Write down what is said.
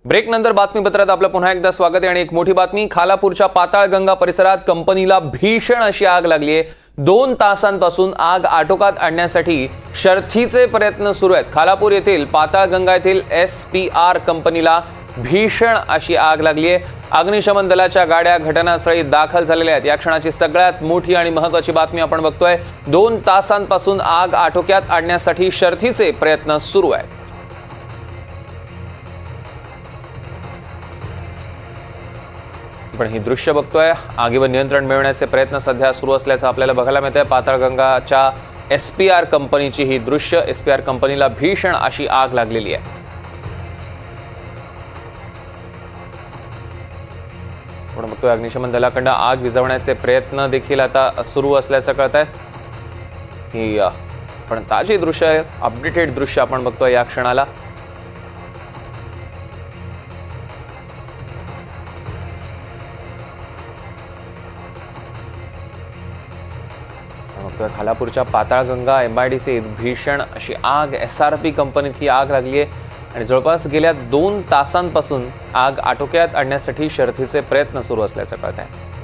Break नंतर बातमीपत्रात आपलं पुन्हा एकदा स्वागत आहे आणि एक मोठी बातमी। खालापूरच्या पाताळगंगा परिसरात कंपनीला भीषण अशी आग लागली आहे। 2 तासांपासून आग आटोक्यात आणण्यासाठी शर्थीचे प्रयत्न सुरू आहेत। खालापूर येथील पाताळगंगा येथील SPR कंपनीला भीषण अशी आग लागली आहे। अग्निशमन दलाच्या गाड्या घटनास्थळी दाखल झालेल्या आहेत। या क्षणाची सगळ्यात मोठी आणि महत्त्वाची बातमी आपण बघतोय। 2 तासांपासून आग आटोक्यात आणण्यासाठी शर्थीचे प्रयत्न सुरू आहेत। पण ही दृश्य बघतोय, आगीवर नियंत्रण मिळवण्याचे प्रयत्न सध्या सुरू असल्याचं आपल्याला बघायला मिळतंय। पाताळगंगाच्या SPR कंपनीची ही दृश्य, SPR कंपनीला भीषण अशी आग लागलेली आहे। आपण बघतोय अग्निशमन दलाकडून आग विझवण्याचे प्रयत्न देखील आता सुरू असल्याचं कळतंय। ही पण ताजी दृश्य आहे, अपडेटेड दृश्य आपण बघतोय या क्षणाला। खालापूरच्या पाताळगंगा MIDC भीषण अशी आग, SRP कंपनीत ही आग लागली आहे आणि जवळपास गेल्या 2 तासांपासून आग आटोक्यात आणण्यासाठी शर्थीचे प्रयत्न सुरू असल्याचं कळत आहे।